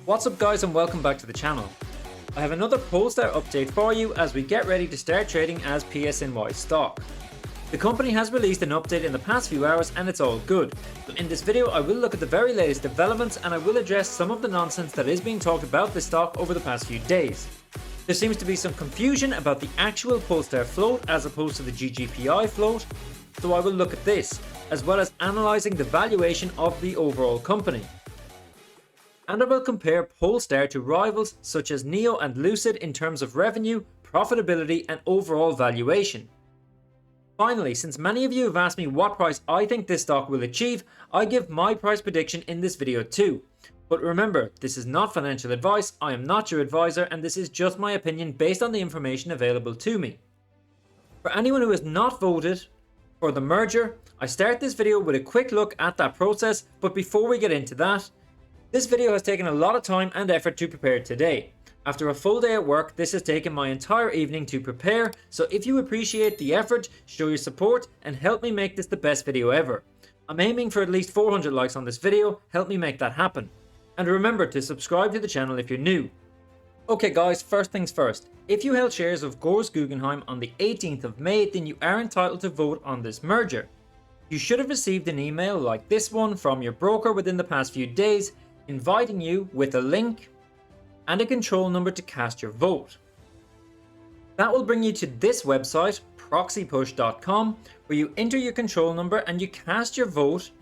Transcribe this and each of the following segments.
What's up guys, and welcome back to the channel. I have another Polestar update for you as we get ready to start trading as PSNY stock. The company has released an update in the past few hours and it's all good. So in this video I will look at the very latest developments and I will address some of the nonsense that is being talked about this stock over the past few days. There seems to be some confusion about the actual Polestar float as opposed to the GGPI float, so I will look at this, as well as analysing the valuation of the overall company. And I will compare Polestar to rivals such as NIO and Lucid in terms of revenue, profitability and overall valuation. Finally, since many of you have asked me what price I think this stock will achieve, I give my price prediction in this video too. But remember, this is not financial advice, I am not your advisor, and this is just my opinion based on the information available to me. For anyone who has not voted for the merger, I start this video with a quick look at that process, but before we get into that, this video has taken a lot of time and effort to prepare today. After a full day at work, this has taken my entire evening to prepare, so if you appreciate the effort, show your support and help me make this the best video ever. I'm aiming for at least 400 likes on this video, help me make that happen. And remember to subscribe to the channel if you're new. Okay guys, first things first, if you held shares of Gores Guggenheim on the 18th of May, then you are entitled to vote on this merger. You should have received an email like this one from your broker within the past few days, inviting you with a link and a control number to cast your vote. That will bring you to this website, proxypush.com, where you enter your control number and you cast your vote,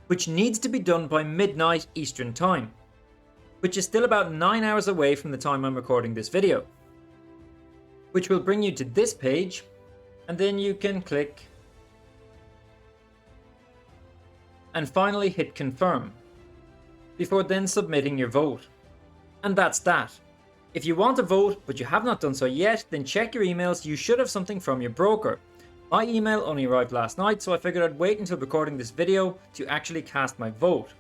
which needs to be done by midnight Eastern time, which is still about 9 hours away from the time I'm recording this video, which will bring you to this page, and then you can click and finally hit confirm before then submitting your vote. And that's that. If you want to vote but you have not done so yet, then check your emails, you should have something from your broker. My email only arrived last night, so I figured I'd wait until recording this video to actually cast my vote.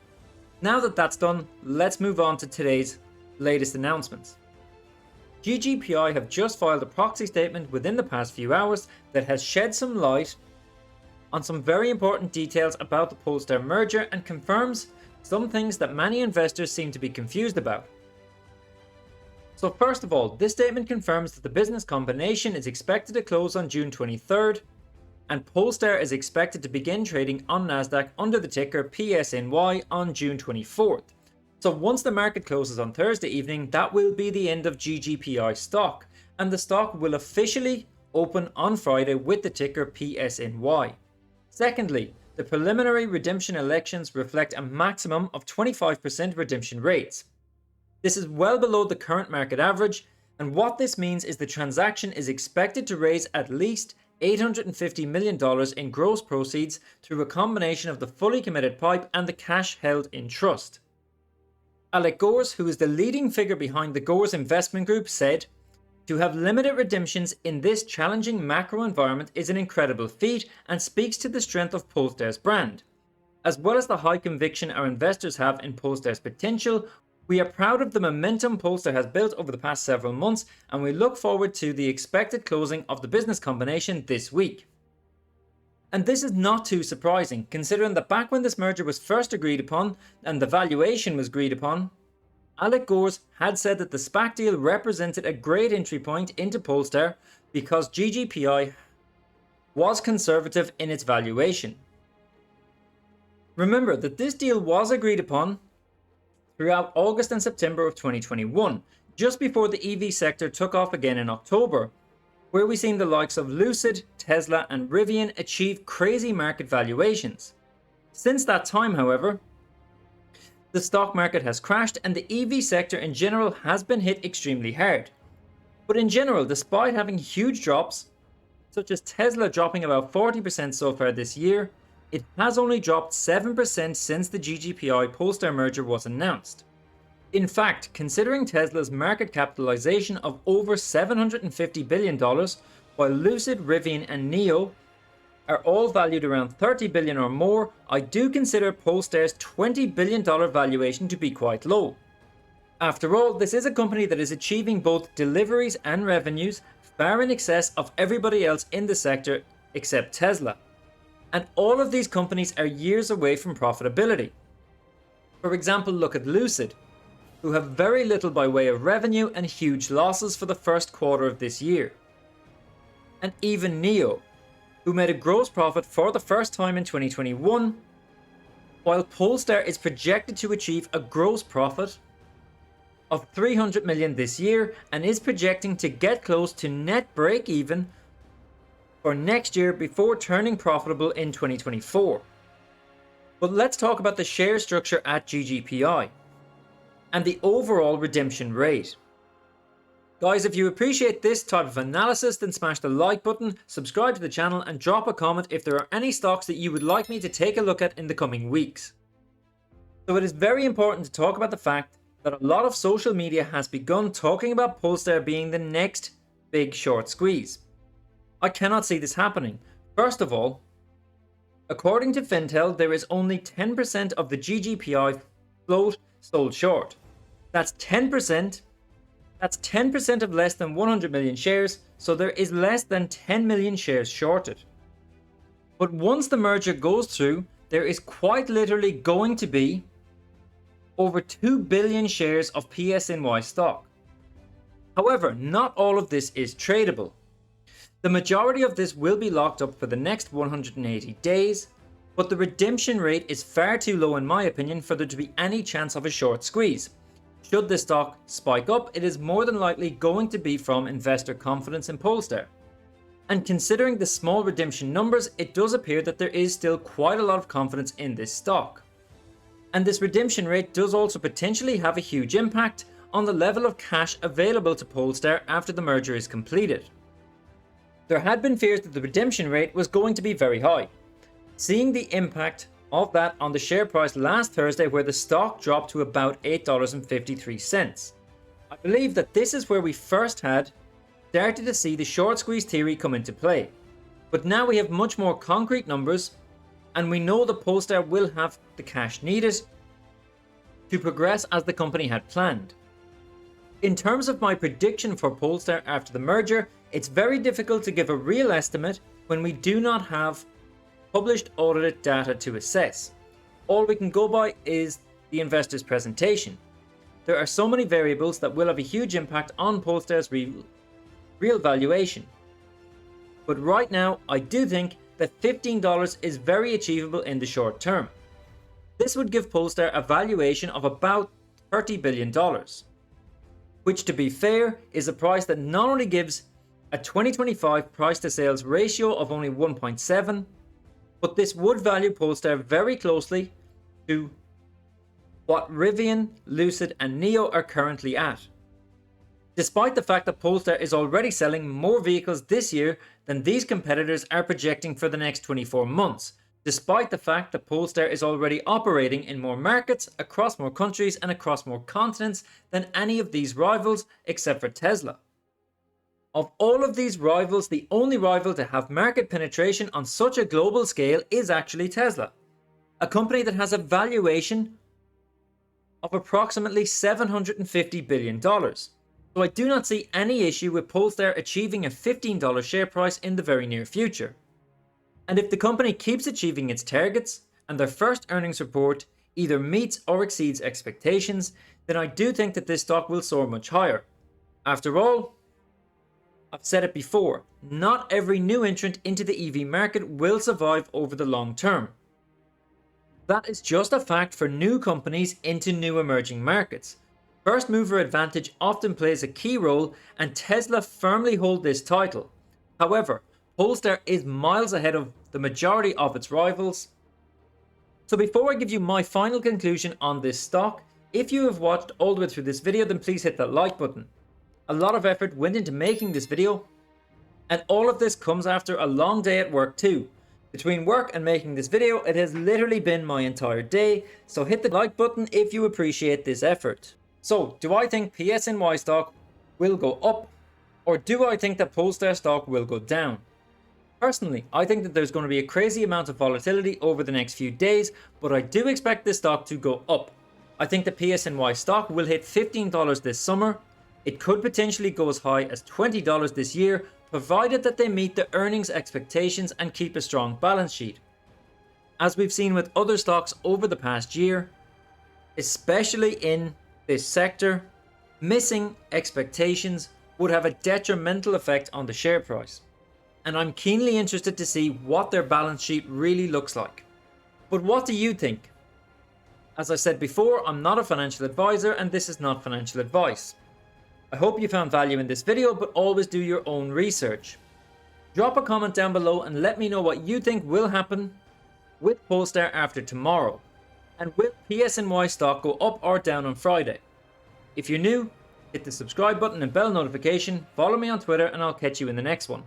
Now that that's done, let's move on to today's latest announcements. GGPI have just filed a proxy statement within the past few hours that has shed some light on some very important details about the Polestar merger and confirms some things that many investors seem to be confused about. So first of all, this statement confirms that the business combination is expected to close on June 23rd, and Polestar is expected to begin trading on Nasdaq under the ticker PSNY on June 24th. So once the market closes on Thursday evening, that will be the end of GGPI stock, and the stock will officially open on Friday with the ticker PSNY. Secondly, the preliminary redemption elections reflect a maximum of 25% redemption rates. This is well below the current market average, and what this means is the transaction is expected to raise at least $850 million in gross proceeds through a combination of the fully committed PIPE and the cash held in trust. Alec Gores, who is the leading figure behind the Gores Investment Group, said, "To have limited redemptions in this challenging macro environment is an incredible feat and speaks to the strength of Polestar's brand. As well as the high conviction our investors have in Polestar's potential, we are proud of the momentum Polestar has built over the past several months, and we look forward to the expected closing of the business combination this week." And this is not too surprising, considering that back when this merger was first agreed upon and the valuation was agreed upon, Alec Gores had said that the SPAC deal represented a great entry point into Polestar because GGPI was conservative in its valuation. Remember that this deal was agreed upon throughout August and September of 2021, just before the EV sector took off again in October, where we've seen the likes of Lucid, Tesla and Rivian achieve crazy market valuations. Since that time, however, the stock market has crashed and the EV sector in general has been hit extremely hard. But in general, despite having huge drops, such as Tesla dropping about 40% so far this year, it has only dropped 7% since the GGPI Polestar merger was announced. In fact, considering Tesla's market capitalization of over $750 billion, while Lucid, Rivian and NIO are all valued around $30 billion or more, I do consider Polestar's $20 billion valuation to be quite low. After all, this is a company that is achieving both deliveries and revenues far in excess of everybody else in the sector except Tesla. And all of these companies are years away from profitability. For example, look at Lucid. who have very little by way of revenue and huge losses for the first quarter of this year. And even NIO, who made a gross profit for the first time in 2021, while Polestar is projected to achieve a gross profit of 300 million this year and is projecting to get close to net break even for next year before turning profitable in 2024. But let's talk about the share structure at GGPI and the overall redemption rate. Guys, if you appreciate this type of analysis, then smash the like button, subscribe to the channel, and drop a comment if there are any stocks that you would like me to take a look at in the coming weeks. So it is very important to talk about the fact that a lot of social media has begun talking about Polestar being the next big short squeeze. I cannot see this happening. First of all, according to Fintel, there is only 10% of the GGPI float sold short. That's 10%. That's 10% of less than 100 million shares, so there is less than 10 million shares shorted. But once the merger goes through, there is quite literally going to be over 2 billion shares of PSNY stock. However, not all of this is tradable. The majority of this will be locked up for the next 180 days, but the redemption rate is far too low in my opinion for there to be any chance of a short squeeze. Should the stock spike up, it is more than likely going to be from investor confidence in Polestar. And considering the small redemption numbers, it does appear that there is still quite a lot of confidence in this stock. And this redemption rate does also potentially have a huge impact on the level of cash available to Polestar after the merger is completed. There had been fears that the redemption rate was going to be very high. Seeing the impact of that on the share price last Thursday, where the stock dropped to about $8.53. I believe that this is where we first had started to see the short squeeze theory come into play. But now we have much more concrete numbers, and we know that Polestar will have the cash needed to progress as the company had planned. In terms of my prediction for Polestar after the merger, it's very difficult to give a real estimate when we do not have published audited data to assess. All we can go by is the investor's presentation. There are so many variables that will have a huge impact on Polestar's real valuation. But right now, I do think that $15 is very achievable in the short term. This would give Polestar a valuation of about $30 billion, which, to be fair, is a price that not only gives a 2025 price to sales ratio of only 1.7, but this would value Polestar very closely to what Rivian, Lucid, and NIO are currently at. Despite the fact that Polestar is already selling more vehicles this year than these competitors are projecting for the next 24 months, despite the fact that Polestar is already operating in more markets, across more countries, and across more continents than any of these rivals except for Tesla. Of all of these rivals, the only rival to have market penetration on such a global scale is actually Tesla, a company that has a valuation of approximately $750 billion. So I do not see any issue with Polestar achieving a $15 share price in the very near future. And if the company keeps achieving its targets and their first earnings report either meets or exceeds expectations, then I do think that this stock will soar much higher. After all, I've said it before, not every new entrant into the EV market will survive over the long term. That is just a fact for new companies into new emerging markets. First mover advantage often plays a key role, and Tesla firmly hold this title. However, Polestar is miles ahead of the majority of its rivals. So before I give you my final conclusion on this stock, if you have watched all the way through this video, then please hit that like button. A lot of effort went into making this video, and all of this comes after a long day at work too. Between work and making this video, it has literally been my entire day, so hit the like button if you appreciate this effort. So, do I think PSNY stock will go up, or do I think that Polestar stock will go down? Personally, I think that there's going to be a crazy amount of volatility over the next few days, but I do expect this stock to go up. I think the PSNY stock will hit $15 this summer. It could potentially go as high as $20 this year, provided that they meet the earnings expectations and keep a strong balance sheet. As we've seen with other stocks over the past year, especially in this sector, missing expectations would have a detrimental effect on the share price. And I'm keenly interested to see what their balance sheet really looks like. But what do you think? As I said before, I'm not a financial advisor and this is not financial advice. I hope you found value in this video, but always do your own research. Drop a comment down below and let me know what you think will happen with Polestar after tomorrow. And will PSNY stock go up or down on Friday? If you're new, hit the subscribe button and bell notification, follow me on Twitter, and I'll catch you in the next one.